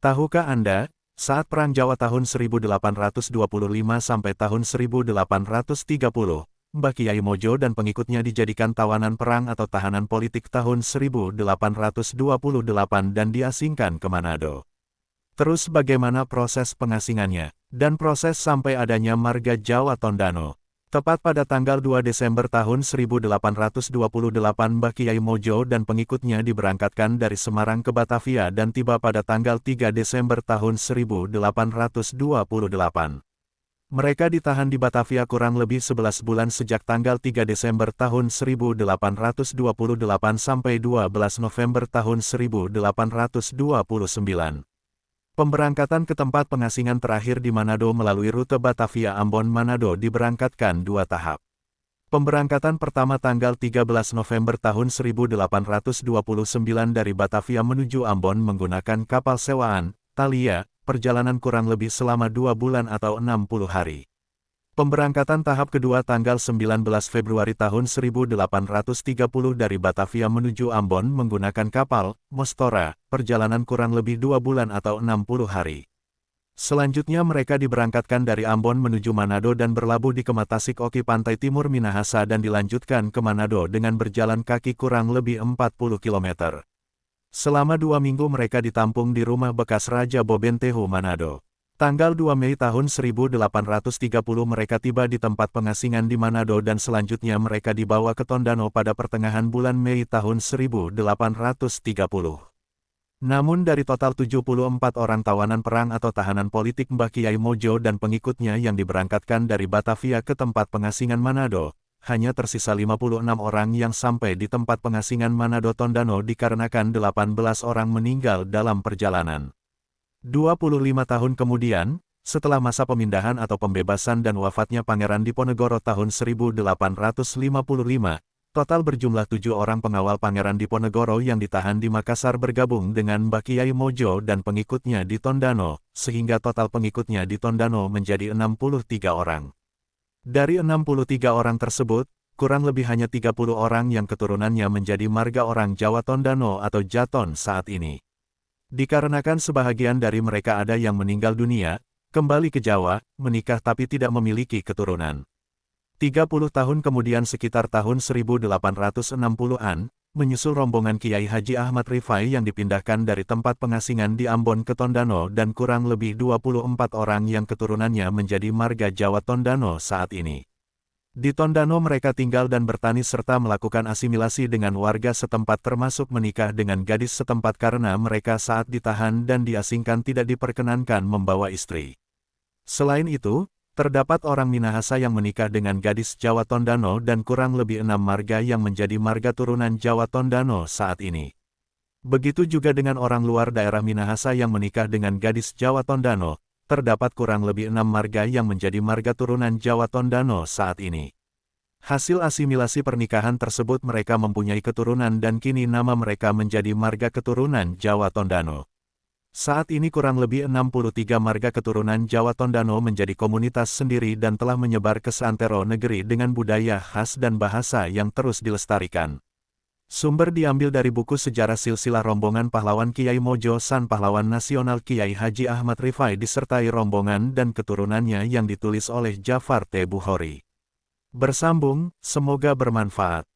Tahukah Anda, saat Perang Jawa tahun 1825 sampai tahun 1830, Mbah Kiai Mojo dan pengikutnya dijadikan tawanan perang atau tahanan politik tahun 1828 dan diasingkan ke Manado. Terus bagaimana proses pengasingannya, dan proses sampai adanya Marga Jawa Tondano? Tepat pada tanggal 2 Desember tahun 1828 Mbah Kiai Mojo dan pengikutnya diberangkatkan dari Semarang ke Batavia dan tiba pada tanggal 3 Desember tahun 1828. Mereka ditahan di Batavia kurang lebih 11 bulan sejak tanggal 3 Desember tahun 1828 sampai 12 November tahun 1829. Pemberangkatan ke tempat pengasingan terakhir di Manado melalui rute Batavia-Ambon-Manado diberangkatkan dua tahap. Pemberangkatan pertama tanggal 13 November tahun 1829 dari Batavia menuju Ambon menggunakan kapal sewaan, Thalia, perjalanan kurang lebih selama 2 bulan atau 60 hari. Pemberangkatan tahap kedua tanggal 19 Februari tahun 1830 dari Batavia menuju Ambon menggunakan kapal, Mostora, perjalanan kurang lebih 2 bulan atau 60 hari. Selanjutnya mereka diberangkatkan dari Ambon menuju Manado dan berlabuh di Kematasik Oki pantai timur Minahasa dan dilanjutkan ke Manado dengan berjalan kaki kurang lebih 40 km. Selama 2 minggu mereka ditampung di rumah bekas Raja Bobentehu Manado. Tanggal 2 Mei tahun 1830 mereka tiba di tempat pengasingan di Manado dan selanjutnya mereka dibawa ke Tondano pada pertengahan bulan Mei tahun 1830. Namun dari total 74 orang tawanan perang atau tahanan politik Mbah Kiai Mojo dan pengikutnya yang diberangkatkan dari Batavia ke tempat pengasingan Manado, hanya tersisa 56 orang yang sampai di tempat pengasingan Manado Tondano dikarenakan 18 orang meninggal dalam perjalanan. 25 tahun kemudian, setelah masa pemindahan atau pembebasan dan wafatnya Pangeran Diponegoro tahun 1855, total berjumlah 7 orang pengawal Pangeran Diponegoro yang ditahan di Makassar bergabung dengan Mbah Kiai Mojo dan pengikutnya di Tondano, sehingga total pengikutnya di Tondano menjadi 63 orang. Dari 63 orang tersebut, kurang lebih hanya 30 orang yang keturunannya menjadi marga orang Jawa Tondano atau Jaton saat ini. Dikarenakan sebahagian dari mereka ada yang meninggal dunia, kembali ke Jawa, menikah tapi tidak memiliki keturunan. 30 tahun kemudian sekitar tahun 1860-an, menyusul rombongan Kiai Haji Ahmad Rifai yang dipindahkan dari tempat pengasingan di Ambon ke Tondano dan kurang lebih 24 orang yang keturunannya menjadi marga Jawa Tondano saat ini. Di Tondano mereka tinggal dan bertani serta melakukan asimilasi dengan warga setempat termasuk menikah dengan gadis setempat karena mereka saat ditahan dan diasingkan tidak diperkenankan membawa istri. Selain itu, terdapat orang Minahasa yang menikah dengan gadis Jawa Tondano dan kurang lebih 6 marga yang menjadi marga turunan Jawa Tondano saat ini. Begitu juga dengan orang luar daerah Minahasa yang menikah dengan gadis Jawa Tondano. Terdapat kurang lebih 6 marga yang menjadi marga turunan Jawa Tondano saat ini. Hasil asimilasi pernikahan tersebut mereka mempunyai keturunan dan kini nama mereka menjadi marga keturunan Jawa Tondano. Saat ini kurang lebih 63 marga keturunan Jawa Tondano menjadi komunitas sendiri dan telah menyebar ke seantero negeri dengan budaya khas dan bahasa yang terus dilestarikan. Sumber diambil dari buku sejarah silsilah rombongan pahlawan Kiai Mojo San Pahlawan Nasional Kiai Haji Ahmad Rifai disertai rombongan dan keturunannya yang ditulis oleh Jafar T. Bukhori. Bersambung, semoga bermanfaat.